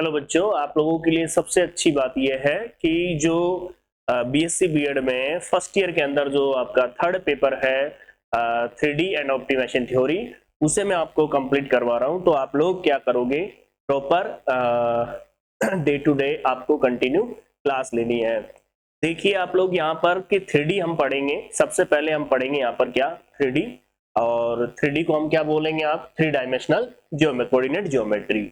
Hello बच्चों, आप लोगों के लिए सबसे अच्छी बात यह है कि जो बीएससी बीएड में फर्स्ट ईयर के अंदर जो आपका थर्ड पेपर है 3D एंड ऑप्टिमाइजेशन थ्योरी, उसे मैं आपको कंप्लीट करवा रहा हूं। तो आप लोग क्या करोगे, प्रॉपर डे टू डे आपको कंटिन्यू क्लास लेनी है। देखिए आप लोग यहाँ पर कि 3D हम पढ़ेंगे। सबसे पहले हम पढ़ेंगे यहाँ पर क्या 3D, और 3D को हम क्या बोलेंगे, आप 3 डायमेंशनल कोऑर्डिनेट ज्योमेट्री।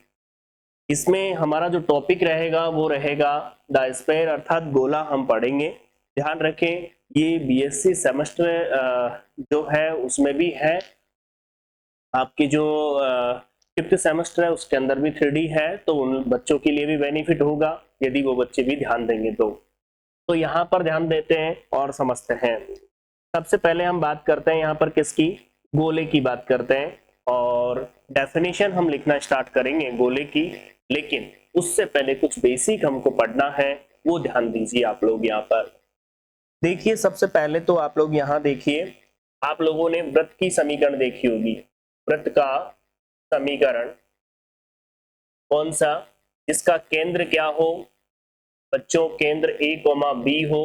इसमें हमारा जो टॉपिक रहेगा वो रहेगा द स्फीयर अर्थात गोला हम पढ़ेंगे। ध्यान रखें ये बीएससी सेमेस्टर जो है उसमें भी है, आपकी जो 5th सेमेस्टर है उसके अंदर भी 3D है, तो उन बच्चों के लिए भी बेनिफिट होगा यदि वो बच्चे भी ध्यान देंगे। तो यहाँ पर ध्यान देते हैं और समझते हैं। सबसे पहले हम बात करते हैं यहाँ पर किसकी, गोले की बात करते हैं, और डेफिनेशन हम लिखना स्टार्ट करेंगे गोले की। लेकिन उससे पहले कुछ बेसिक हमको पढ़ना है, वो ध्यान दीजिए आप लोग। यहाँ पर देखिए सबसे पहले तो आप लोग यहाँ देखिए, आप लोगों ने वृत्त की समीकरण देखी होगी। वृत्त का समीकरण कौन सा, जिसका केंद्र क्या हो बच्चों, केंद्र A, B हो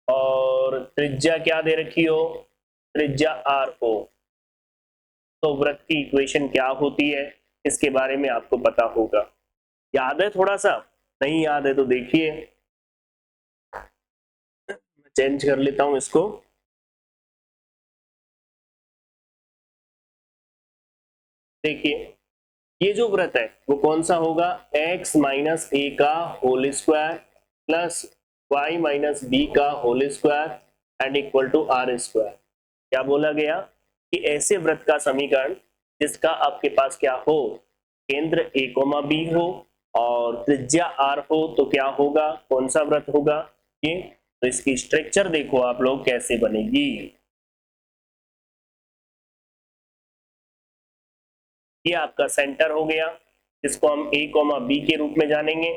और त्रिज्या क्या दे रखी हो, त्रिज्या R हो। तो वृत्त की इक्वेशन क्या होती है इसके बारे में आपको पता होगा। याद है थोड़ा सा, नहीं याद है तो देखिए मैं चेंज कर लेता हूं इसको। देखिए ये जो वृत्त है वो कौन सा होगा, x माइनस ए का whole square plus y minus b का whole square and equal to r square. क्या बोला गया कि ऐसे वृत्त का समीकरण जिसका आपके पास क्या हो, केंद्र A, B हो और त्रिज्या R हो, तो क्या होगा, कौन सा वृत्त होगा ये। तो इसकी स्ट्रक्चर देखो आप लोग कैसे बनेगी। ये आपका सेंटर हो गया जिसको हम A, B के रूप में जानेंगे।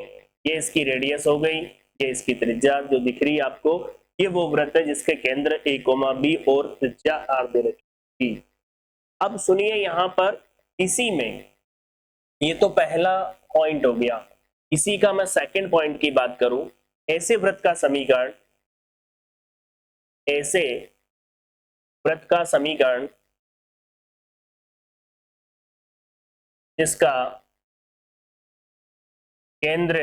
ये इसकी रेडियस हो गई, ये इसकी त्रिज्या जो दिख रही है आपको, ये वो वृत्त है जिसके केंद्र A, B और त्रिज्या R दे रखी। अब सुनिए यहाँ पर इसी में, ये तो पहला पॉइंट हो गया। इसी का मैं सेकंड पॉइंट की बात करूं, ऐसे वृत्त का समीकरण, ऐसे वृत्त का समीकरण जिसका केंद्र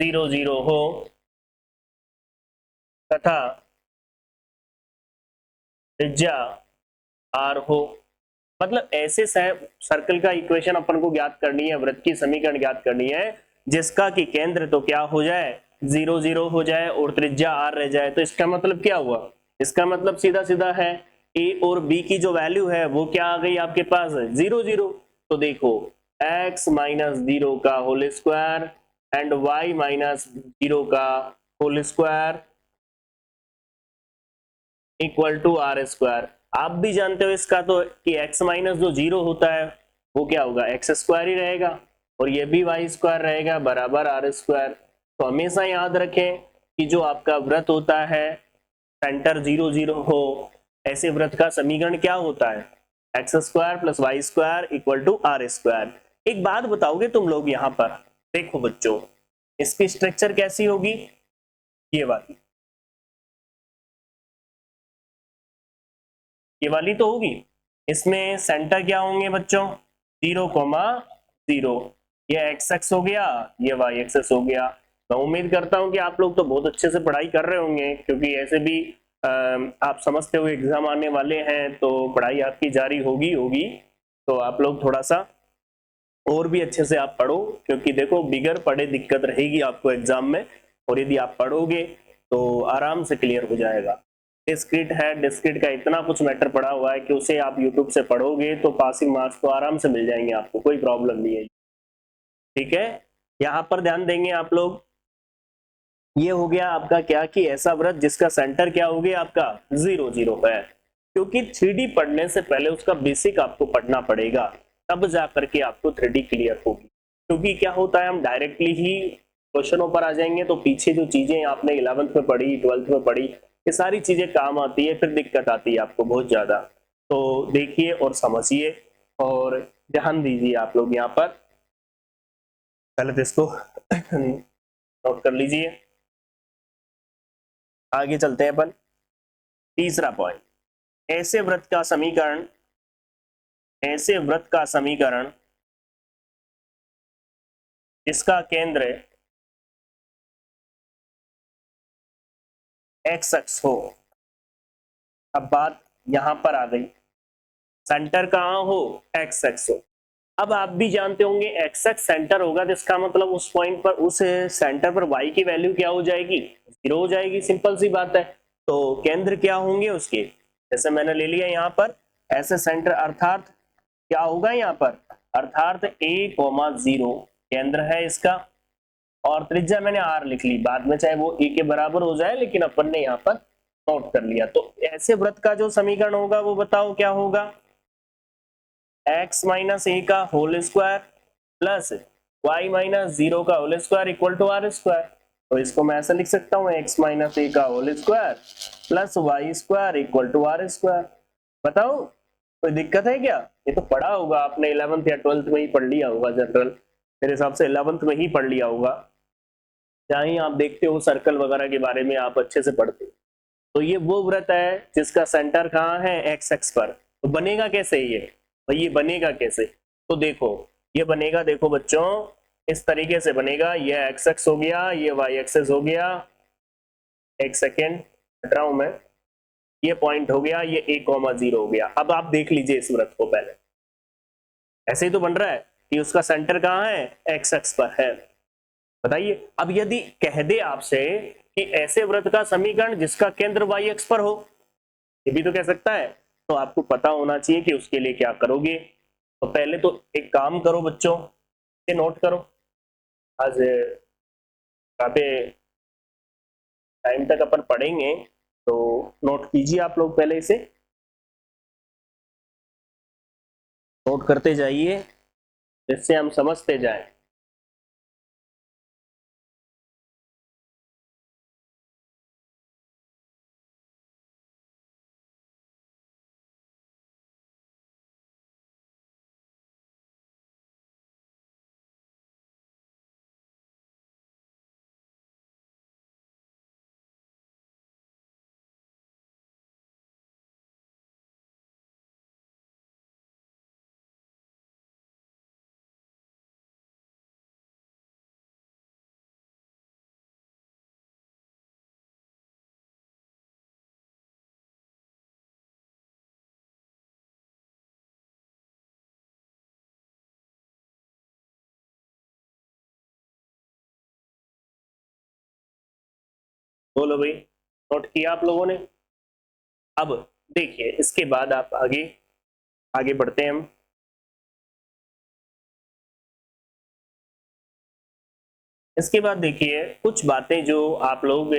0, 0 हो तथा त्रिज्या R हो। मतलब ऐसे सर्कल का इक्वेशन अपन को ज्ञात करनी है, वृत्त की समीकरण ज्ञात करनी है जिसका कि केंद्र तो क्या हो जाए, 0, 0 हो जाए और त्रिज्या R रह जाए। तो इसका मतलब क्या हुआ, इसका मतलब सीधा सीधा है A और B की जो वैल्यू है वो क्या आ गई आपके पास, 0, 0। तो देखो x माइनस 0 का whole square and y minus 0 का whole square equal to r square. आप भी जानते हो इसका तो कि x माइनस जो 0 होता है वो क्या होगा, एक्स स्क्वायर ही रहेगा, और ये भी वाई स्क्वायर रहेगा बराबर आर स्क्वायर। तो हमेशा याद रखें कि जो आपका वृत्त होता है सेंटर 0, 0 हो, ऐसे वृत्त का समीकरण क्या होता है, x square plus y square equal to r square. एक बात बताओगे तुम लोग यहाँ पर, देखो बच्चों इसकी स्ट्रक्चर कैसी होगी, ये वाली तो होगी। इसमें सेंटर क्या होंगे बच्चों, 0, 0। ये एक्स एक्स हो गया, ये वाई एक्सेस हो गया। मैं उम्मीद करता हूं कि आप लोग तो बहुत अच्छे से पढ़ाई कर रहे होंगे, क्योंकि ऐसे भी आप समझते हुए एग्जाम आने वाले हैं, तो पढ़ाई आपकी जारी होगी। तो आप लोग थोड़ा सा और भी अच्छे से आप पढ़ो, क्योंकि देखो बिगर पढ़े दिक्कत रहेगी आपको एग्जाम में, और यदि आप पढ़ोगे तो आराम से क्लियर हो जाएगा। डिस्क्रीट है, डिस्क्रीट का इतना कुछ मैटर पड़ा हुआ है कि उसे आप यूट्यूब से पढ़ोगे तो पासिंग मार्क्स तो आराम से मिल जाएंगे आपको, कोई प्रॉब्लम नहीं है। ठीक है, यहाँ पर ध्यान देंगे आप लोग। ये हो गया आपका क्या कि ऐसा वृत्त जिसका सेंटर क्या हो गया आपका 0, 0 है। क्योंकि 3D पढ़ने से पहले उसका बेसिक आपको पढ़ना पड़ेगा, तब जाकर के आपको 3D क्लियर होगी। क्योंकि क्या होता है, हम डायरेक्टली ही क्वेश्चनों पर आ जाएंगे तो पीछे जो चीजें आपने 11th में पढ़ी, 12th में पढ़ी, ये सारी चीजें काम आती है, फिर दिक्कत आती है आपको बहुत ज्यादा। तो देखिए और समझिए और ध्यान दीजिए आप लोग यहाँ पर। पहले तो इसको नोट कर लीजिए। आगे चलते हैं अपन। तीसरा पॉइंट, ऐसे वृत्त का समीकरण, ऐसे वृत्त का समीकरण जिसका केंद्र एक्स अक्ष हो। अब बात यहां पर आ गई, सेंटर कहां हो, एक्स अक्ष हो। अब आप भी जानते होंगे एक्स अक्ष सेंटर होगा, तो इसका मतलब उस पॉइंट पर, उस सेंटर पर y की वैल्यू क्या हो जाएगी, 0 हो जाएगी। सिंपल सी बात है। तो केंद्र क्या होंगे उसके, जैसे मैंने ले लिया यहाँ पर ऐसे सेंटर, अर्थात क्या होगा यहाँ पर, अर्थात a,0 केंद्र है इसका, और त्रिज्या मैंने r लिख ली, बाद में चाहे वो a के बराबर हो जाए, लेकिन अपन ने यहाँ पर नोट कर लिया। तो ऐसे वृत्त का जो समीकरण होगा वो बताओ क्या होगा, x माइनस ए का whole square plus y minus 0 का whole square equal to r square. तो इसको मैं ऐसे लिख सकता हूँ, x माइनस ए का whole square plus y square equal to r square. बताओ कोई दिक्कत है क्या, ये तो पढ़ा होगा आपने 11th या 12th में ही पढ़ लिया होगा, जनरल मेरे हिसाब से 11th में ही पढ़ लिया होगा, जहाँ ही आप देखते हो सर्कल वगैरह के बारे में आप अच्छे से पढ़ते हो। तो ये वो वृत्त है जिसका सेंटर कहाँ है, एक्स एक्स पर। तो बनेगा कैसे ये, तो ये बनेगा कैसे, तो देखो ये बनेगा, देखो बच्चों इस तरीके से बनेगा, ये एक्स एक्स हो गया, ये वाई एक्सेस हो गया, एक सेकेंड हट रहा हूं मैं, ये पॉइंट हो गया, ये a,0 हो गया। अब आप देख लीजिए इस वृत्त को, पहले ऐसे ही तो बन रहा है कि उसका सेंटर कहाँ है, एक्स एक्स पर है। बताइए, अब यदि कह दे आपसे कि ऐसे वृत्त का समीकरण जिसका केंद्र वाई एक्स पर हो, ये भी तो कह सकता है, तो आपको पता होना चाहिए कि उसके लिए क्या करोगे। तो पहले तो एक काम करो बच्चों, ये नोट करो, आज काफी टाइम तक अपन पढ़ेंगे, तो नोट कीजिए आप लोग, पहले इसे नोट करते जाइए जिससे हम समझते जाएं। बोलो भाई, नोट किया आप लोगों ने। अब देखिए इसके बाद आप आगे आगे बढ़ते हैं हम। इसके बाद देखिए कुछ बातें जो आप लोग,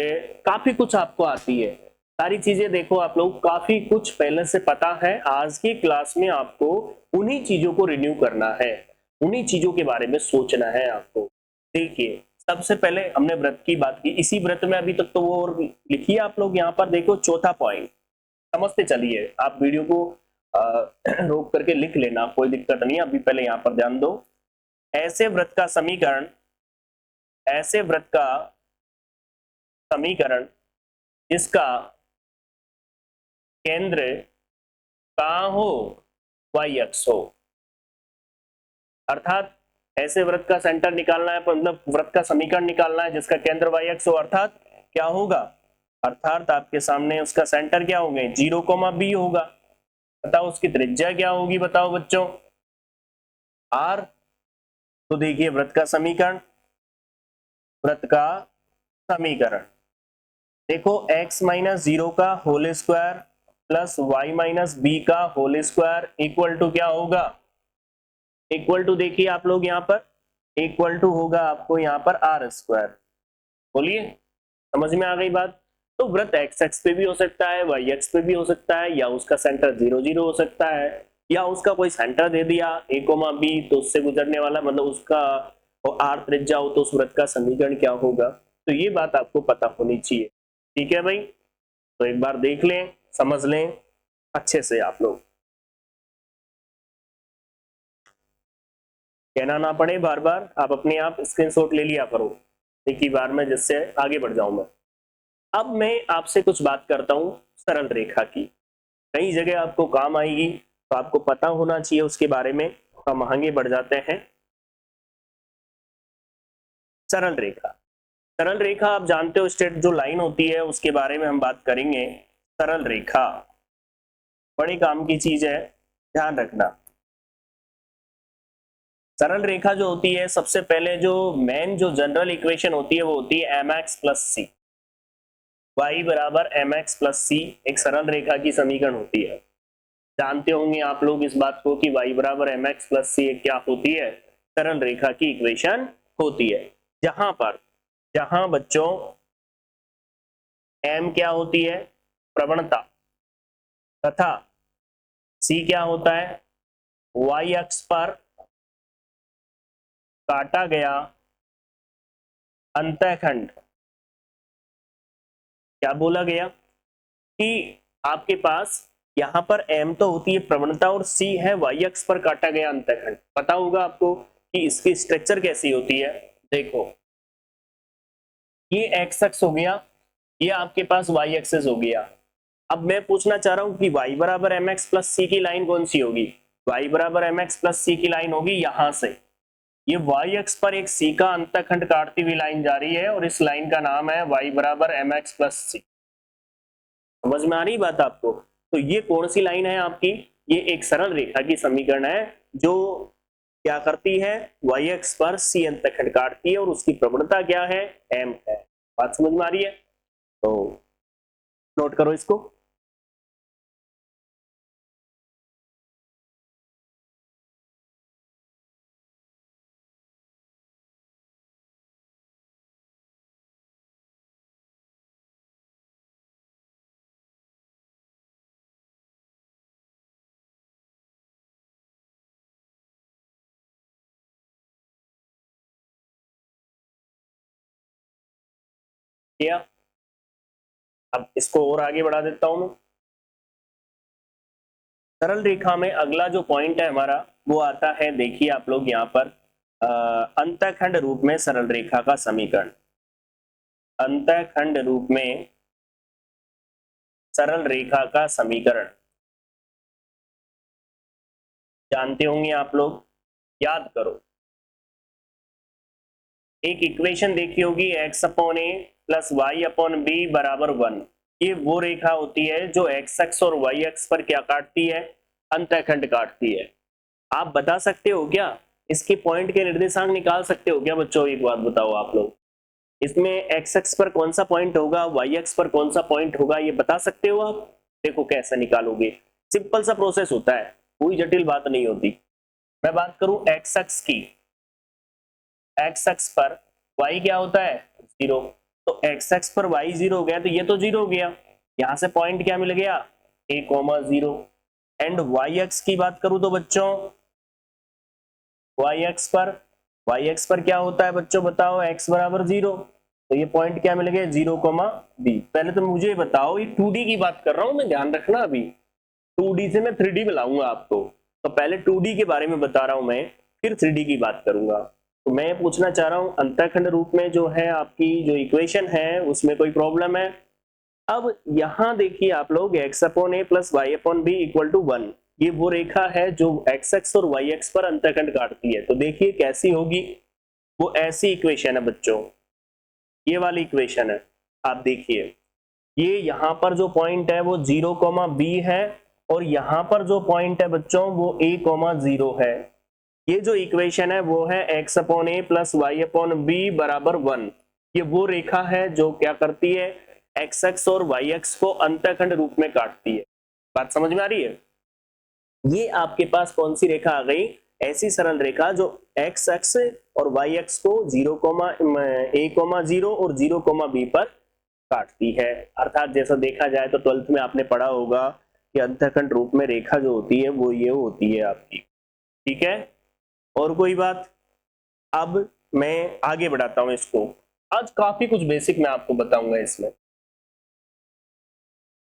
काफी कुछ आपको आती है, सारी चीजें देखो आप लोग काफी कुछ पहले से पता है, आज की क्लास में आपको उन्हीं चीजों को रिन्यू करना है, उन्हीं चीजों के बारे में सोचना है आपको। देखिए सबसे पहले हमने व्रत की बात की, इसी व्रत में अभी तक तो वो और लिखिए आप लोग, यहाँ पर देखो चौथा पॉइंट, समझते चलिए, आप वीडियो को रोक करके लिख लेना, कोई दिक्कत नहीं है, अभी पहले यहाँ पर ध्यान दो। ऐसे व्रत का समीकरण, ऐसे व्रत का समीकरण जिसका केंद्र कहाँ हो, वाई अक्ष हो। अर्थात ऐसे व्रत का सेंटर निकालना है, मतलब व्रत का समीकरण निकालना है जिसका केंद्र वाई अक्ष हो, अर्थात क्या होगा, अर्थात आपके सामने उसका सेंटर क्या होंगे, 0,b होगा। बताओ उसकी त्रिज्या क्या होगी, बताओ बच्चों, r। तो देखिए व्रत का समीकरण, व्रत का समीकरण देखो, x माइनस 0 का whole square plus y minus b का होल स्क्वायर इक्वल टू क्या होगा, इक्वल टू देखिए आप लोग यहाँ पर, इक्वल टू होगा आपको यहाँ पर आर स्क्वायर। बोलिए समझ में आ गई बात। तो व्रत एक्स एक्स पे भी हो सकता है, वाई एक्स पे भी हो सकता है, या उसका सेंटर 0,0 हो सकता है, या उसका कोई सेंटर दे दिया a,b, तो उससे गुजरने वाला मतलब उसका आर त्रिज्या हो, तो उस व्रत का समीकरण क्या होगा। तो ये बात आपको पता होनी चाहिए, ठीक है भाई। तो एक बार देख लें, समझ लें अच्छे से आप लोग। कहना ना पड़े बार बार, आप अपने आप स्क्रीनशॉट ले लिया करो एक ही बार में, जिससे आगे बढ़ जाऊं मैं। अब मैं आपसे कुछ बात करता हूं सरल रेखा की, कई जगह आपको काम आएगी, तो आपको पता होना चाहिए उसके बारे में। तो हम आगे बढ़ जाते हैं। सरल रेखा, सरल रेखा आप जानते हो स्ट्रेट जो लाइन होती है उसके बारे में हम बात करेंगे। सरल रेखा बड़े काम की चीज है, ध्यान रखना। सरल रेखा जो होती है, सबसे पहले जो मेन जो जनरल इक्वेशन होती है वो होती है एम एक्स प्लस सी। वाई बराबर एम एक्स प्लस सी एक सरल रेखा की समीकरण होती है। जानते होंगे आप लोग इस बात को कि वाई बराबर एम एक्स प्लस सी क्या होती है, सरल रेखा की इक्वेशन होती है। जहां बच्चों एम क्या होती है, प्रवणता, तथा सी क्या होता है, वाई अक्ष पर काटा गया अंतःखंड। क्या बोला गया कि आपके पास यहां पर m तो होती है प्रवणता और c है y अक्ष पर काटा गया अंतःखंड। पता होगा आपको कि इसकी स्ट्रक्चर कैसी होती है। देखो ये x अक्ष हो गया, ये आपके पास y एक्सेस हो गया। अब मैं पूछना चाह रहा हूं कि y बराबर एम एक्स प्लस सी की लाइन कौन सी होगी, y बराबर एम एक्स प्लस सी की लाइन होगी यहां से। ये y अक्ष पर एक c का अंतःखंड काटती हुई लाइन जा रही है और इस लाइन का नाम है y बराबर एम एक्स प्लस सी। समझ में आ रही बात आपको। तो ये कौन सी लाइन है आपकी, ये एक सरल रेखा की समीकरण है जो क्या करती है, y अक्ष पर c अंतःखंड काटती है और उसकी प्रवणता क्या है, m है। बात समझ में आ रही है, तो नोट करो इसको। किया, अब इसको और आगे बढ़ा देता हूं मैं। सरल रेखा में अगला जो पॉइंट है हमारा वो आता है, देखिए आप लोग यहाँ पर अंतःखंड रूप में सरल रेखा का समीकरण। अंतःखंड रूप में सरल रेखा का समीकरण जानते होंगे आप लोग, याद करो। एक इक्वेशन देखी होगी x upon a plus y upon B बराबर 1। ये वो रेखा होती है जो एक्स एक्स और वाई एक्स पर क्या काटती है, अंतःखंड काटती है। आप बता सकते हो क्या, इसके पॉइंट के निर्देशांक निकाल सकते हो क्या बच्चों, एक बात बताओ आप लोग। इसमें एक्स एक्स पर कौन सा पॉइंट होगा, वाई एक्स पर कौन सा पॉइंट होगा, ये बता सकते हो आप। देखो कैसे निकालोगे, सिंपल सा प्रोसेस होता है, कोई जटिल बात नहीं होती। मैं बात करूं एक्स एक्स की, एक्स एक्स पर y क्या होता है, 0। तो एक्स एक्स पर y 0 हो गया तो ये तो 0 हो गया, यहां से पॉइंट क्या मिल गया, a,0। एंड y एक्स की बात करूं तो बच्चों y एक्स पर क्या होता है बच्चों, बताओ, x बराबर 0। तो ये पॉइंट क्या मिल गया, 0,b। पहले तो मुझे बताओ, ये 2D की बात कर रहा हूं मैं, ध्यान रखना। अभी 2D से मैं 3D बुलाऊंगा आपको, तो पहले 2D के बारे में बता रहा हूं मैं, फिर 3D की बात करूंगा। तो मैं पूछना चाह रहा हूं अंतःखंड रूप में जो है आपकी जो इक्वेशन है उसमें कोई प्रॉब्लम है। अब यहां देखिए आप लोग, x upon a plus y upon b equal to 1, ये वो रेखा है जो एक्स एक्स और वाई एक्स पर अंतःखंड काटती है। तो देखिए कैसी होगी, वो ऐसी इक्वेशन है बच्चों, ये वाली इक्वेशन है। आप देखिए ये यहाँ पर जो पॉइंट है वो 0,b है और यहाँ पर जो पॉइंट है बच्चों वो a,0 है। ये जो इक्वेशन है वो है x upon a plus y upon B बराबर 1। ये वो रेखा है जो क्या करती है, एक्स एक्स और वाई एक्स को अंतःखंड रूप में काटती है। बात समझ में आ रही है। ये आपके पास कौन सी रेखा आ गई, ऐसी सरल रेखा जो एक्स एक्स और वाई एक्स को 0,a,0 और 0,b पर काटती है। अर्थात जैसा देखा जाए तो 12th में आपने पढ़ा होगा कि अंतःखंड रूप में रेखा जो होती है वो ये होती है आपकी। ठीक है, और कोई बात। अब मैं आगे बढ़ाता हूं इसको, आज काफी कुछ बेसिक मैं आपको बताऊंगा इसमें,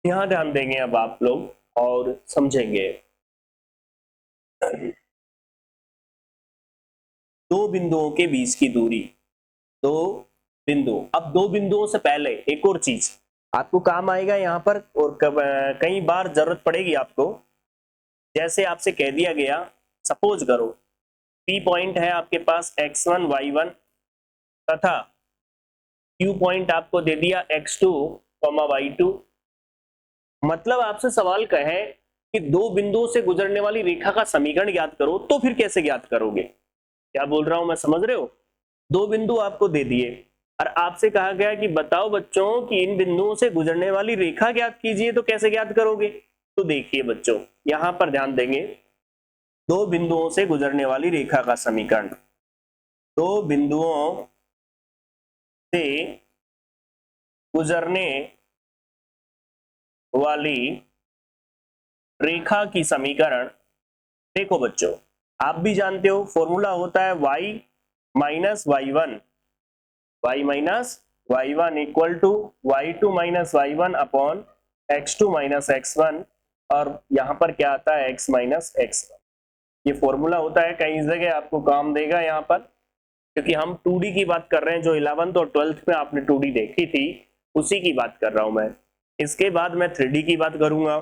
यहां ध्यान देंगे अब आप लोग और समझेंगे। दो बिंदुओं के बीच की दूरी, दो बिंदु। अब दो बिंदुओं से पहले एक और चीज आपको काम आएगा यहाँ पर, और कई बार जरूरत पड़ेगी आपको। जैसे आपसे कह दिया गया, सपोज करो पी पॉइंट है आपके पास x1 y1 तथा क्यू पॉइंट आपको दे दिया x2 y2। मतलब आपसे सवाल कहे कि दो बिंदुओं से गुजरने वाली रेखा का समीकरण ज्ञात करो, तो फिर कैसे ज्ञात करोगे? क्या बोल रहा हूं मैं, समझ रहे हो? दो बिंदु आपको दे दिए और आपसे कहा गया कि बताओ बच्चों कि इन बिंदुओं से गुजरने वाली रेखा ज्ञात कीजिए, तो कैसे ज्ञात करोगे? तो देखिए बच्चों, यहां पर ध्यान देंगे, दो बिंदुओं से गुजरने वाली रेखा का समीकरण, दो बिंदुओं से गुजरने वाली रेखा की समीकरण। देखो बच्चों, आप भी जानते हो फॉर्मूला होता है y minus y one, y minus y one equal to y2 minus y one upon x2 minus x1, और यहां पर क्या आता है x माइनस x1। ये फॉर्मूला होता है, कई जगह आपको काम देगा यहाँ पर, क्योंकि हम 2D की बात कर रहे हैं, जो 11th और 12th में आपने 2D देखी थी उसी की बात कर रहा हूं मैं। इसके बाद मैं 3D की बात करूंगा।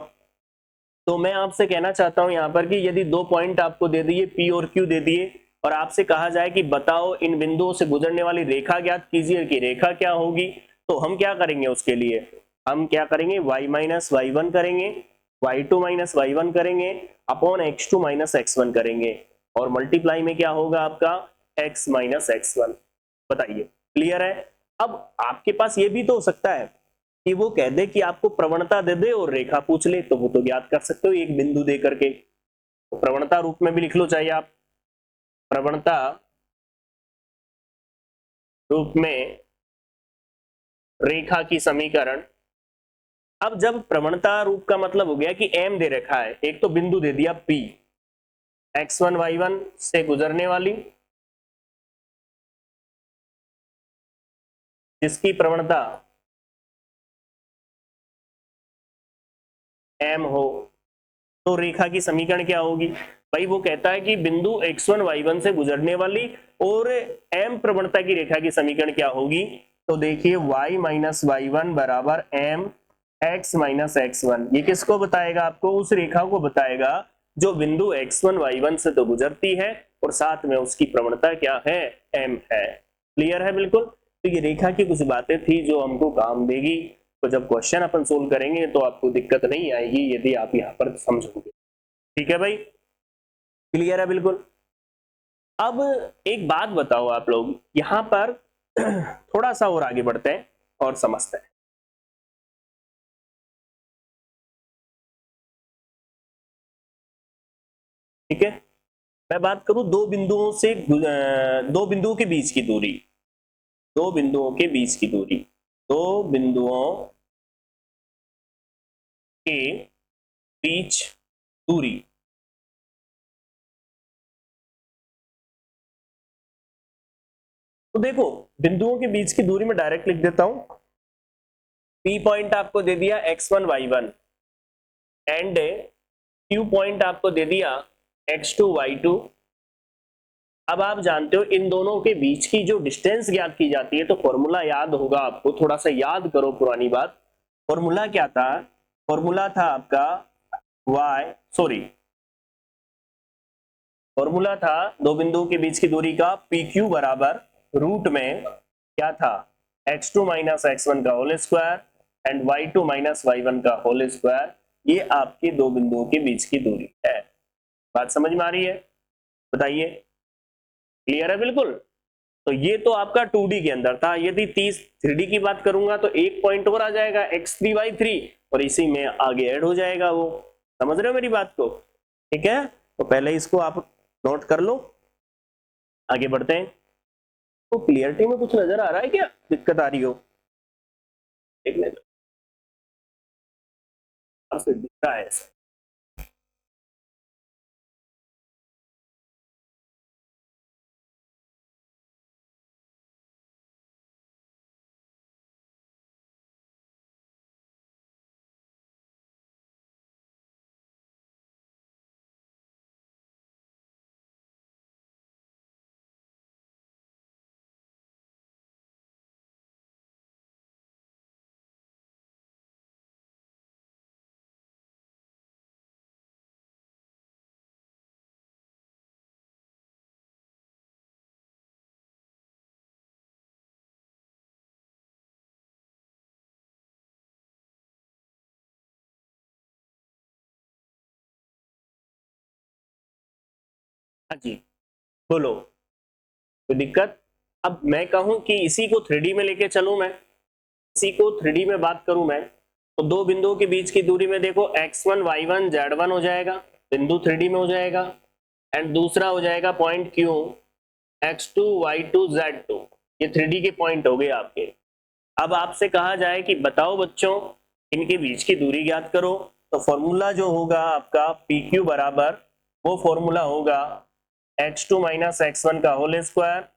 तो मैं आपसे कहना चाहता हूं यहाँ पर कि यदि दो पॉइंट आपको दे दिए P और Q दे दिए, और आपसे कहा जाए कि बताओ इन बिंदुओं से गुजरने वाली रेखा ज्ञात कीजिए कि रेखा क्या होगी, तो हम क्या करेंगे उसके लिए? हम क्या करेंगे, y माइनस वाई वन करेंगे, y2 माइनस वाई वन करेंगे अपॉन x2 माइनस x1 करेंगे, और मल्टीप्लाई में क्या होगा आपका x माइनस x1। बताइए, क्लियर है? अब आपके पास ये भी तो हो सकता है कि वो कह दे कि आपको प्रवणता दे दे और रेखा पूछ ले, तो वो तो ज्ञात कर सकते हो एक बिंदु दे करके। तो प्रवणता रूप में भी लिख लो चाहिए आप, प्रवणता रूप में रेखा की समीकरण। अब जब प्रवणता रूप का मतलब हो गया कि m दे रखा है, एक तो बिंदु दे दिया P, x1 y1 से गुजरने वाली, जिसकी प्रवणता m हो, तो रेखा की समीकरण क्या होगी? भाई वो कहता है कि बिंदु x1 y1 से गुजरने वाली और m प्रवणता की रेखा की समीकरण क्या होगी? तो देखिए y माइनस वाई वन बराबर m x माइनस x1। ये किसको बताएगा? आपको उस रेखा को बताएगा जो बिंदु x1 y1 से तो गुजरती है और साथ में उसकी प्रवणता क्या है, m है। क्लियर है बिल्कुल? तो ये रेखा की कुछ बातें थी जो हमको काम देगी, तो जब क्वेश्चन अपन सोल्व करेंगे तो आपको दिक्कत नहीं आएगी यदि आप यहाँ पर समझोगे। ठीक है भाई, क्लियर है बिल्कुल? अब एक बात बताओ आप लोग यहां पर थोड़ा सा और आगे बढ़ते हैं और समझते हैं। ठीक है, मैं बात करूं दो बिंदुओं से दो बिंदुओं के बीच की दूरी, दो बिंदुओं के बीच की दूरी, दो बिंदुओं के बीच दूरी। तो देखो, बिंदुओं के बीच की दूरी में डायरेक्ट लिख देता हूं। पी पॉइंट आपको दे दिया x1 y1 and Q point आपको दे दिया x2 y2। अब आप जानते हो इन दोनों के बीच की जो डिस्टेंस ज्ञात की जाती है, तो फॉर्मूला याद होगा आपको, थोड़ा सा याद करो पुरानी बात। फॉर्मूला क्या था? फॉर्मूला था आपका y, सॉरी, फॉर्मूला था दो बिंदुओं के बीच की दूरी का पी क्यू बराबर रूट में क्या था, x2 माइनस x1 का whole square and y2 minus y1 का होल स्क्वायर। ये आपके दो बिंदुओं के बीच की दूरी है। बात समझ में आ रही है? बताइए, क्लियर है बिल्कुल? तो ये तो आपका 2D के अंदर था। यदि 3D की बात करूंगा तो एक पॉइंट और आ जाएगा x3y3, और इसी में आगे ऐड हो जाएगा वो। समझ रहे हो मेरी बात को? ठीक है, तो पहले इसको आप नोट कर लो, आगे बढ़ते हैं। तो क्लियरिटी में कुछ नजर आ रहा है क्या, दिक्कत आ रही हो? देखने दो, दिख रहा है। हाँ जी, बोलो, कोई दिक्कत? अब मैं कहूं कि इसी को 3D में लेके चलूं, मैं इसी को 3D में बात करूं मैं, तो दो बिंदुओं के बीच की दूरी में देखो x1 y1 z1 हो जाएगा, बिंदु 3D में हो जाएगा, एंड दूसरा हो जाएगा point Q x2 y2 z2, ये 3D के पॉइंट हो गए आपके। अब आपसे कहा जाए कि बताओ बच्चों इनके बीच की दूरी ज्ञात करो, तो फॉर्मूला जो होगा आपका PQ बराबर, वो फॉर्मूला होगा x2 माइनस x1 का whole square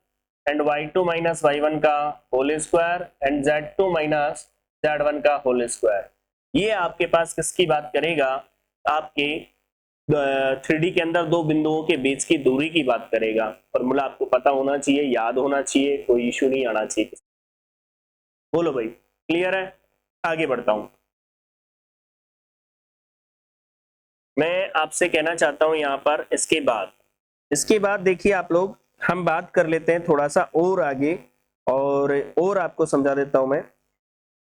and y2 minus y1 का whole square and z2 minus z1 का होल स्क्वायर। ये आपके पास किसकी बात करेगा? आपके 3D के अंदर दो बिंदुओं के बीच की दूरी की बात करेगा। फॉर्मूला आपको पता होना चाहिए, याद होना चाहिए, कोई इशू नहीं आना चाहिए। बोलो भाई, क्लियर है? आगे बढ़ता हूं। मैं आपसे कहना चाहता हूं यहां पर इसके बाद देखिए आप लोग, हम बात कर लेते हैं थोड़ा सा और आगे, और आपको समझा देता हूं मैं।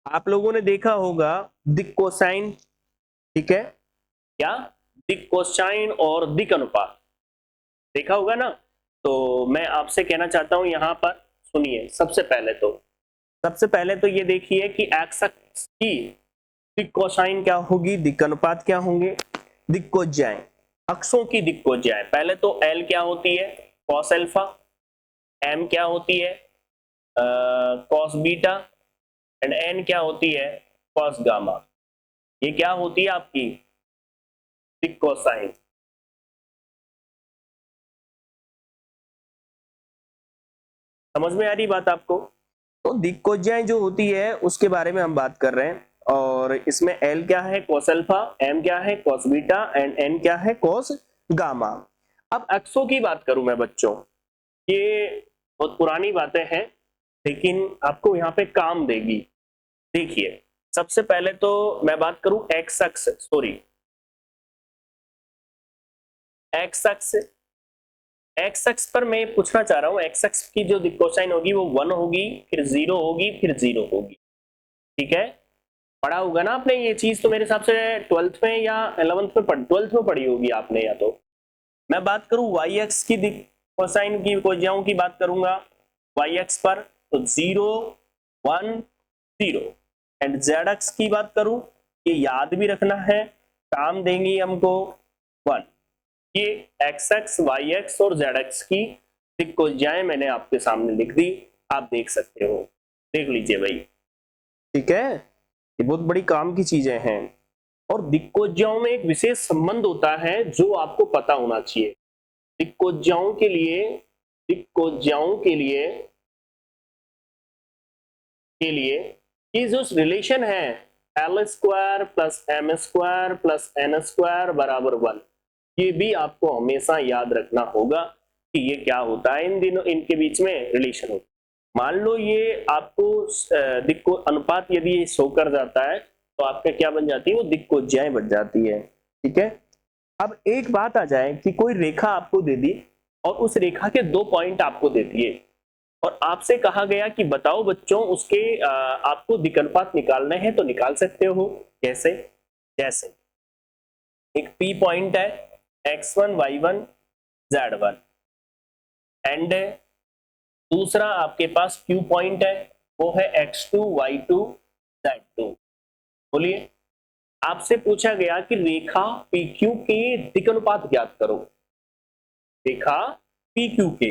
आप लोगों ने देखा होगा दिक कोसाइन, ठीक है क्या? दिक कोसाइन और दिक अनुपात देखा होगा ना? तो मैं आपसे कहना चाहता हूं यहां पर, सुनिए, सबसे पहले तो ये देखिए कि एक्स अक्ष की दिक कोसाइन क्या होगी, दिक अनुपात क्या होंगे, दिक्कोज्याएं, अक्षों की दिक्कोज्याएं। पहले तो एल क्या होती है? Cos alpha. एम क्या होती है? Cos beta. एंड एन क्या होती है? Cos gamma. ये क्या होती है आपकी दिक्कोसाइन। समझ में आ रही बात आपको? तो दिक्कोज्याएं जो होती है उसके बारे में हम बात कर रहे हैं, और इसमें एल क्या है? Cos alpha. एम क्या है? Cos beta. एंड एन क्या है? Cos gamma. अब अक्षों की बात करूं मैं बच्चों, ये बहुत पुरानी बातें हैं लेकिन आपको यहाँ पे काम देगी। देखिए, सबसे पहले तो मैं बात करूं एक्स अक्ष, सॉरी एक्स अक्ष, एक्स अक्ष पर मैं पूछना चाह रहा हूं, एक्स अक्ष की जो कोसाइन होगी वो 1 होगी, फिर 0 होगी, फिर 0 होगी। ठीक है, पढ़ा होगा ना आपने ये चीज? तो मेरे हिसाब से 12th में या 11th में 12th में पढ़ी होगी आपने। या तो मैं बात करूं वाई एक्स की कोसाइन की कोज्याओं की बात करूंगा वाई एक्स पर, तो 0 1 0। एंड जेड एक्स की बात करूं, ये याद भी रखना है, काम देंगी हमको 1। ये एक्स एक्स, वाई एक्स और जेड एक्स की दिक्कोज्याएं मैंने आपके सामने लिख दी, आप देख सकते हो, देख लीजिए भाई। ठीक है, ये बहुत बड़ी काम की चीजें हैं, और दिक्कोज्याओं में एक विशेष संबंध होता है जो आपको पता होना चाहिए। दिक्कोज्याओं के लिए, दिक्कोज्याओं के लिए ये जो रिलेशन है l square plus m square plus n square बराबर 1, ये भी आपको हमेशा याद रखना होगा कि ये क्या होता है, इन दिनों इनके बीच में रिलेशन होता है। मान लो ये आपको दिक्को अनुपात यदि ये शो कर जाता है तो आपका क्या बन जाती है? वो दिक्कोज्याएं बन जाती है। ठीक है, अब एक बात आ जाए कि कोई रेखा आपको दे दी और उस रेखा के दो पॉइंट आपको दे दिए, और आपसे कहा गया कि बताओ बच्चों उसके आपको दिक्कनुपात निकालने हैं, तो निकाल सकते हो। कैसे? जैसे एक P पॉइंट है, x1 y1 z1, एंड दूसरा आपके पास Q पॉइंट है, वो है x2 y2 z2। बोलिए, आपसे पूछा गया कि रेखा PQ के दिक्कनुपात ज्ञात करो। रेखा PQ के,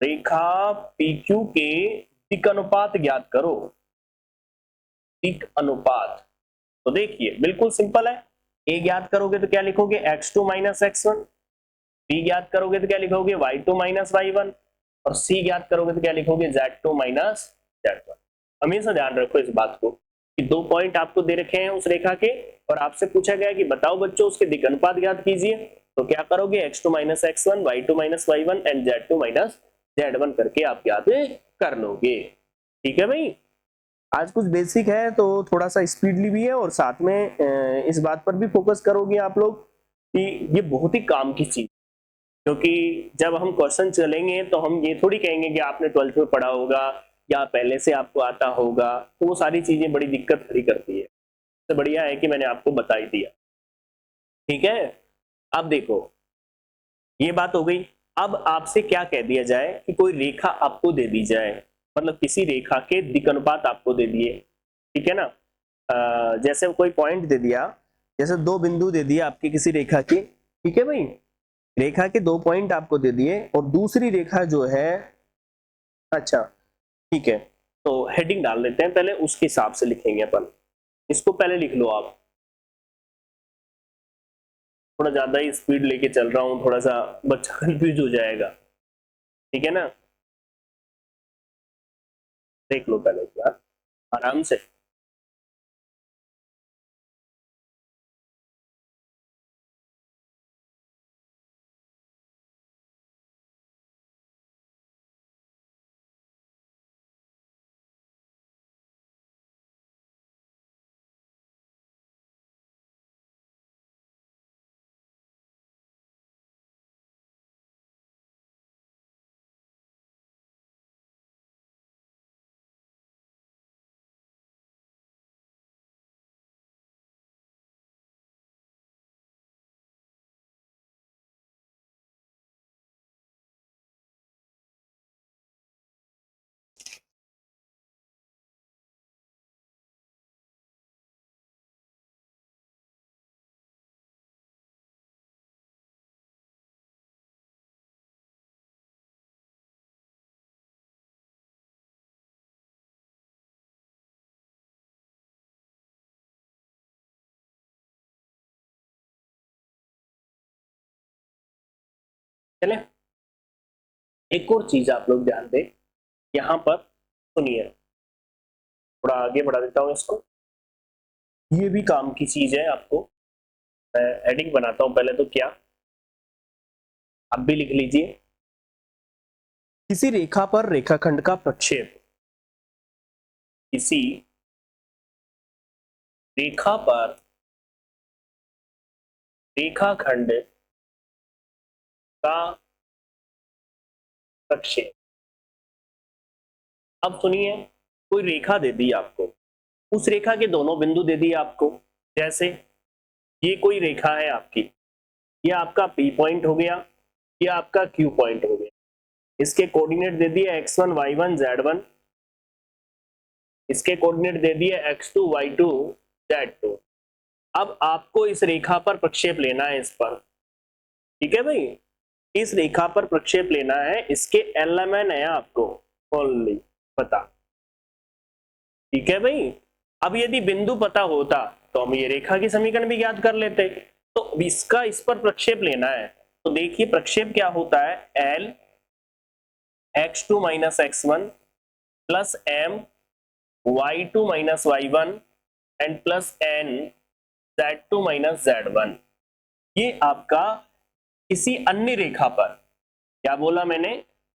रेखा PQ के दिक्कनुपात ज्ञात करो। दिक अनुपात, तो देखिए बिल्कुल सिंपल है। ए ज्ञात करोगे तो क्या लिखोगे? x2 minus x1। बी ज्ञात करोगे तो क्या लिखोगे? y2 minus y1। और सी ज्ञात करोगे तो क्या लिखोगे? z2 minus z1। हमेशा ध्यान रखो इस बात को कि दो पॉइंट आपको दे रखे हैं उस रेखा के, और आपसे पूछा गया कि बताओ बच्चों उसके दिक अनुपात ज्ञात कीजिए। तो क्या करोगे? x2 minus x1, y2 minus y1 and z2 minus z1 करके आप याद कर लोगे। ठीक है भाई, आज कुछ बेसिक है तो थोड़ा सा स्पीडली भी है, और साथ में इस बात पर भी फोकस करोगे आप लोग कि ये बहुत ही काम की चीज, क्योंकि जब हम क्वेश्चन चलेंगे तो हम ये थोड़ी कहेंगे कि आपने 12th में पढ़ा होगा या पहले से आपको आता होगा, तो वो सारी चीजें बड़ी दिक्कत खड़ी करती है। तो बढ़िया है कि मैंने आपको बता ही दिया। ठीक है, अब देखो ये बात हो गई। अब आपसे क्या कह दिया जाए कि कोई रेखा आपको दे दी जाए, मतलब किसी रेखा के दिक् अनुपात आपको दे दिए, ठीक है ना। जैसे कोई पॉइंट दे दिया, जैसे दो बिंदु दे दिए आपकी किसी रेखा के, ठीक है भाई, रेखा के दो पॉइंट आपको दे दिए और दूसरी रेखा जो है, अच्छा ठीक है, तो हेडिंग डाल देते हैं पहले, उसके हिसाब से लिखेंगे अपन। इसको पहले लिख लो आप, थोड़ा ज्यादा ही स्पीड लेके चल रहा हूं, थोड़ा सा बच्चा कंफ्यूज हो जाएगा, ठीक है ना। देख लो पहले एक बार आराम से। चले, एक और चीज आप लोग ध्यान दें, यहाँ पर सुनिए, थोड़ा आगे बढ़ा देता हूँ इसको, ये भी काम की चीज है आपको। मैं हेडिंग बनाता हूँ पहले, तो क्या आप भी लिख लीजिए, किसी रेखा पर रेखाखंड का प्रक्षेप, किसी रेखा पर रेखाखंड का प्रक्षेप। अब सुनिए, कोई रेखा दे दी आपको, उस रेखा के दोनों बिंदु दे दिए आपको, जैसे ये कोई रेखा है आपकी, ये आपका P पॉइंट हो गया, ये आपका Q पॉइंट हो गया, इसके कोऑर्डिनेट दे दिए x1 y1 z1, इसके कोऑर्डिनेट दे दिए x2 y2 z2। अब आपको इस रेखा पर प्रक्षेप लेना है, इस पर, ठीक है भाई, इस रेखा पर प्रक्षेप लेना है, इसके LMN है आपको ओनली पता, ठीक है भाई। अब यदि बिंदु पता होता तो हम ये रेखा की समीकरण भी ज्ञात कर लेते, तो इसका इस पर प्रक्षेप लेना है, तो देखिए प्रक्षेप क्या होता है, L x2 minus x1 plus M y2 minus y1 and plus N z2 minus z1। ये आपका किसी अन्य रेखा पर, क्या बोला मैंने,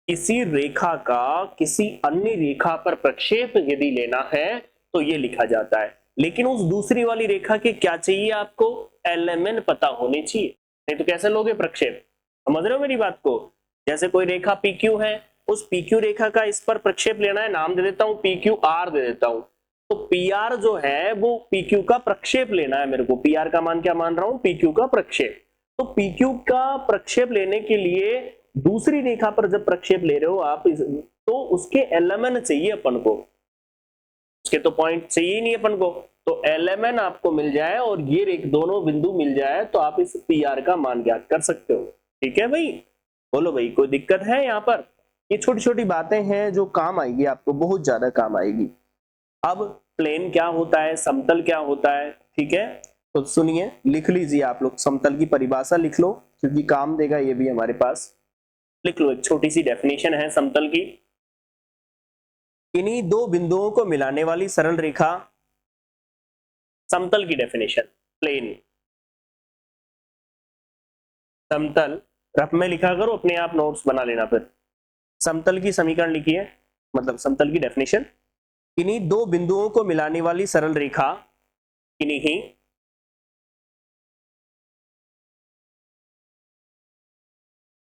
किसी रेखा का किसी अन्य रेखा पर प्रक्षेप यदि लेना है तो ये लिखा जाता है, लेकिन उस दूसरी वाली रेखा के क्या चाहिए आपको, LMN पता होने चाहिए, नहीं तो कैसे लोगे प्रक्षेप। समझ रहे हो मेरी बात को, जैसे कोई रेखा PQ है, उस PQ रेखा का इस पर प्रक्षेप लेना है, नाम दे देता हूं PQR दे देता हूं, तो PR जो है वो PQ का प्रक्षेप लेना है मेरे को, PR का मान क्या मान रहा हूं, PQ का प्रक्षेप। तो PQ का प्रक्षेप लेने के लिए दूसरी रेखा पर जब प्रक्षेप ले रहे हो आप, तो उसके LMN चाहिए अपन को, उसके तो पॉइंट चाहिए ही नहीं अपन को, तो LMN आपको मिल जाए और ये दोनों बिंदु मिल जाए तो आप इस PR का मान ज्ञात कर सकते हो, ठीक है भाई। बोलो भाई, कोई दिक्कत है यहाँ पर, ये छोटी छोटी बातें हैं जो काम आएगी आपको, बहुत ज्यादा काम आएगी। अब प्लेन क्या होता है, समतल क्या होता है, ठीक है, तो सुनिए लिख लीजिए आप लोग, समतल की परिभाषा लिख लो क्योंकि काम देगा ये भी हमारे पास। लिख लो, एक छोटी सी डेफिनेशन है समतल की, इन्हीं दो बिंदुओं को मिलाने वाली सरल रेखा, समतल की डेफिनेशन, प्लेन, समतल, रफ में लिखा करो, अपने आप नोट्स बना लेना फिर। समतल की समीकरण लिखिए, मतलब समतल की डेफिनेशन, इन्हीं दो बिंदुओं को मिलाने वाली सरल रेखा, इन्हीं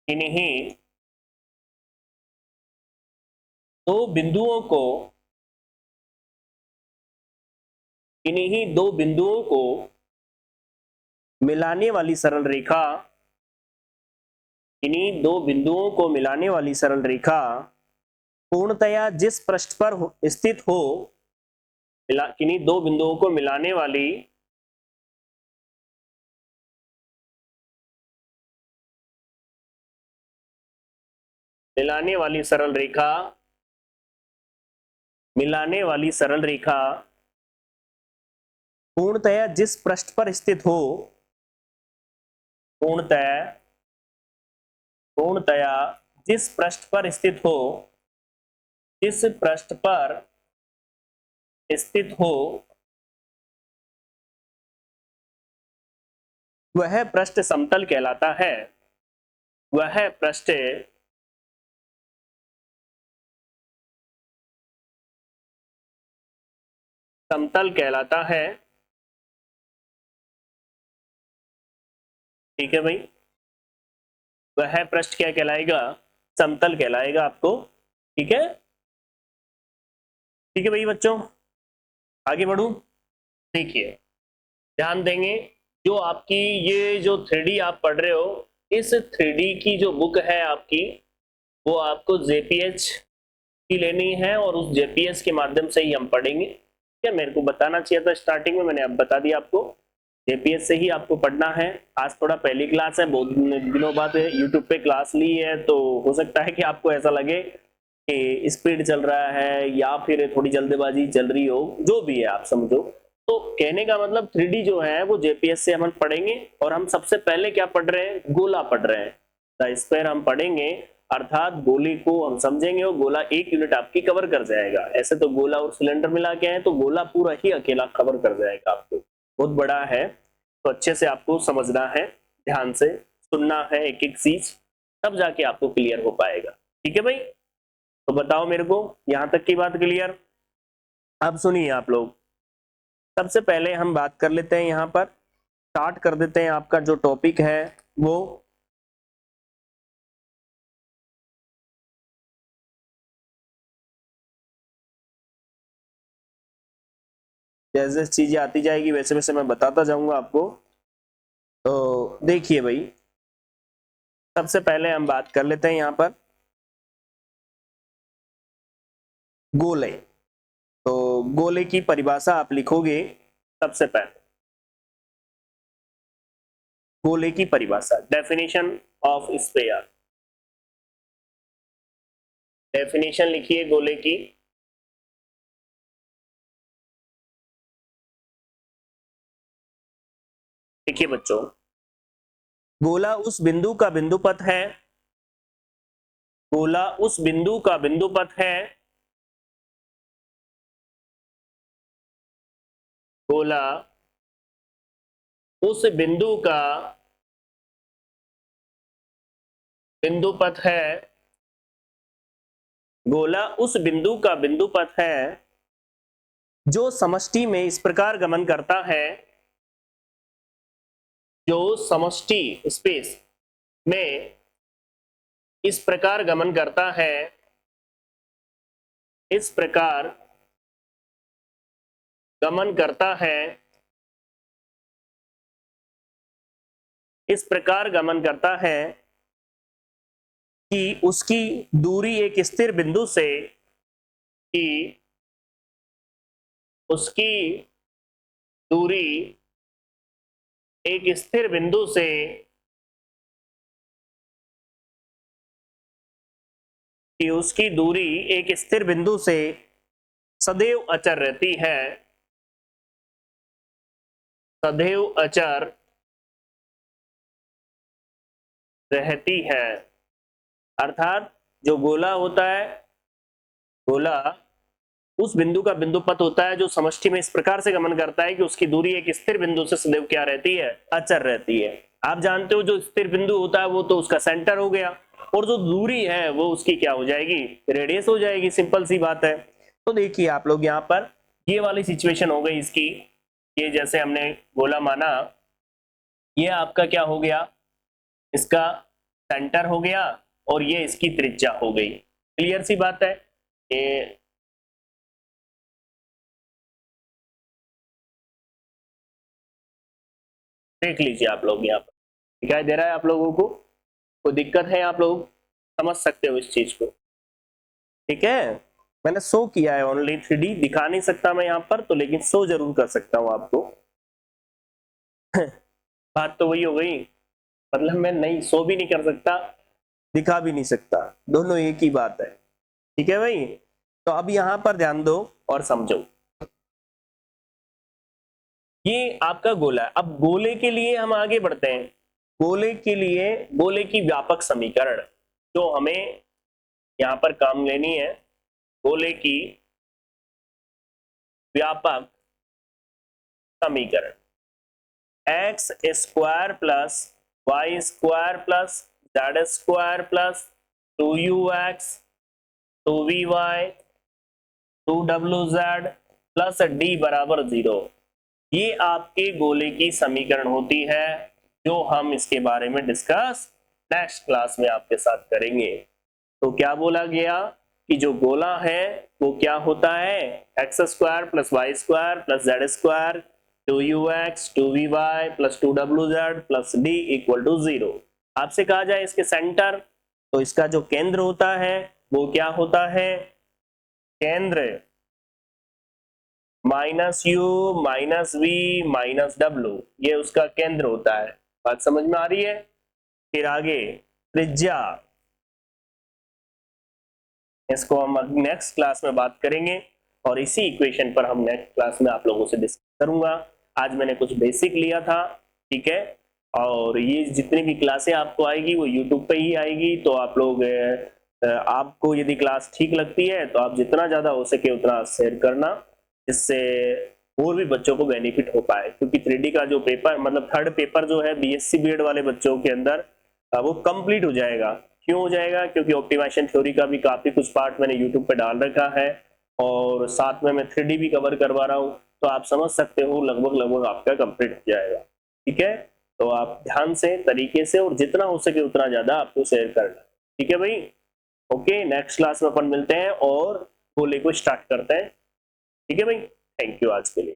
इन्हीं दो बिंदुओं को, इन्हीं दो बिंदुओं को मिलाने वाली सरल रेखा इन्हीं दो बिंदुओं को मिलाने वाली सरल रेखा पूर्णतया जिस पृष्ठ पर स्थित हो, किन्हीं दो बिंदुओं को मिलाने वाली सरल रेखा, मिलाने वाली सरल रेखा पूर्णतया जिस पृष्ठ पर स्थित हो, पूर्णतया पूर्णतया जिस पृष्ठ पर स्थित हो, जिस पृष्ठ पर स्थित हो, वह पृष्ठ समतल कहलाता है। वह पृष्ठ समतल कहलाता है। ठीक है भाई, वह पृष्ठ क्या कहलाएगा? समतल कहलाएगा आपको। ठीक है, ठीक है भाई बच्चों, आगे बढ़ूं। देखिए, ध्यान देंगे, जो आपकी ये जो 3D आप पढ़ रहे हो, इस 3D की जो बुक है आपकी, वो आपको जेपीएच की लेनी है और उस जेपीएस के माध्यम से ही हम पढ़ेंगे। क्या मेरे को बताना चाहिए था स्टार्टिंग में, मैंने अब बता दिया आपको, जेपीएस से ही आपको पढ़ना है। आज थोड़ा पहली क्लास है, बहुत दिनों बाद यूट्यूब पे क्लास ली है, तो हो सकता है कि आपको ऐसा लगे कि स्पीड चल रहा है या फिर थोड़ी जल्दबाजी चल रही हो, जो भी है आप समझो। तो कहने का मतलब 3D जो है वो जेपीएस से हम पढ़ेंगे, और हम सबसे पहले क्या पढ़ रहे हैं? गोला पढ़ रहे हैं। द स्क्वायर हम पढ़ेंगे, अर्थात गोले को हम समझेंगे और गोला 1 यूनिट आपकी कवर कर जाएगा। ऐसे तो गोला और सिलेंडर मिला के है, तो गोला पूरा ही अकेला कवर कर जाएगा आपको, बहुत बड़ा है, तो अच्छे से आपको समझना है, ध्यान से सुनना है एक एक चीज, तब जाके आपको क्लियर हो पाएगा। ठीक है भाई, तो बताओ मेरे को, यहां तक की बात क्लियर? अब सुनिए आप लोग, सबसे पहले हम बात कर लेते हैं, यहां पर स्टार्ट कर देते हैं। आपका जो टॉपिक है वो जैसे चीजें आती जाएगी वैसे वैसे मैं बताता जाऊंगा आपको। तो देखिए भाई, सबसे पहले हम बात कर लेते हैं यहां पर गोले। तो गोले की परिभाषा आप लिखोगे सबसे पहले, गोले की परिभाषा, डेफिनेशन ऑफ स्फीयर, डेफिनेशन लिखिए गोले की। देखिए बच्चों, गोला उस बिंदु का बिंदुपथ है, गोला उस बिंदु का बिंदुपथ है, गोला उस बिंदु का बिंदुपथ है, गोला उस बिंदु का बिंदुपथ है जो समष्टि में इस प्रकार गमन करता है, जो समष्टि स्पेस में इस प्रकार गमन करता है, इस प्रकार गमन करता है, इस प्रकार गमन करता है कि उसकी दूरी एक स्थिर बिंदु से, कि उसकी दूरी एक स्थिर बिंदु से कि उसकी दूरी एक स्थिर बिंदु से सदैव अचर रहती है, सदैव अचर रहती है। अर्थात जो गोला होता है, गोला उस बिंदु का बिंदुपथ होता है जो समष्टि में इस प्रकार से गमन करता है कि उसकी दूरी एक स्थिर बिंदु से सदैव क्या रहती है? अचर रहती है। आप जानते हो जो स्थिर बिंदु होता है वो तो उसका सेंटर हो गया, और जो दूरी है वो उसकी क्या हो जाएगी? रेडियस हो जाएगी, सिंपल सी बात है। तो देखिए आप लोग, यहाँ पर ये वाली सिचुएशन हो गई इसकी, ये जैसे हमने गोला माना, ये आपका क्या हो गया? इसका सेंटर हो गया, और ये इसकी त्रिज्या हो गई। क्लियर सी बात है ये? देख लीजिए आप लोग, यहाँ पर दिखाई दे रहा है आप लोगों को? कोई दिक्कत है? आप लोग समझ सकते हो इस चीज को? ठीक है, मैंने शो किया है ओनली 3D, दिखा नहीं सकता मैं यहाँ पर तो, लेकिन शो जरूर कर सकता हूँ आपको। बात तो वही हो गई, मतलब मैं नहीं शो भी नहीं कर सकता, दिखा भी नहीं सकता, दोनों एक ही बात है। ठीक है भाई, तो अब यहाँ पर ध्यान दो और समझो। ये आपका गोला है। अब गोले के लिए हम आगे बढ़ते हैं। गोले के लिए गोले की व्यापक समीकरण जो हमें यहाँ पर काम लेनी है, गोले की व्यापक समीकरण x square plus y square plus z square plus 2ux 2vy 2wz plus d बराबर 0। ये आपके गोले की समीकरण होती है, जो हम इसके बारे में डिस्कस नेक्स्ट क्लास में आपके साथ करेंगे। तो क्या बोला गया कि जो गोला है वो क्या होता है, x square plus y square plus z square 2ux 2vy plus 2wz plus d equal to 0। आपसे कहा जाए इसके सेंटर, तो इसका जो केंद्र होता है वो क्या होता है, केंद्र minus u minus v minus डब्ल्यू, ये उसका केंद्र होता है। बात समझ में आ रही है? फिर आगे त्रिज्या, इसको हम नेक्स्ट क्लास में बात करेंगे और इसी इक्वेशन पर हम नेक्स्ट क्लास में आप लोगों से डिस्कस करूंगा। आज मैंने कुछ बेसिक लिया था, ठीक है, और ये जितनी भी क्लासें आपको आएगी वो यूट्यूब पे ही आएगी। तो आप लोग आपको यदि क्लास ठीक लगती है तो आप जितना ज्यादा हो सके उतना शेयर करना, जिससे और भी बच्चों को बेनिफिट हो पाए। क्योंकि 3D का जो पेपर मतलब थर्ड पेपर जो है बीएससी बीएड वाले बच्चों के अंदर वो कंप्लीट हो जाएगा। क्यों हो जाएगा? क्योंकि ऑप्टिमाइजेशन थ्योरी का भी काफी कुछ पार्ट मैंने यूट्यूब पे डाल रखा है और साथ में मैं 3D भी कवर करवा रहा हूँ। तो आप समझ सकते हो लगभग आपका कंप्लीट हो जाएगा। ठीक है, तो आप ध्यान से तरीके से और जितना हो सके उतना ज्यादा आपको शेयर करना। ठीक है भाई, ओके, नेक्स्ट क्लास में अपन मिलते हैं और गोले को स्टार्ट करते हैं। ठीक है भाई, थैंक यू आज के लिए।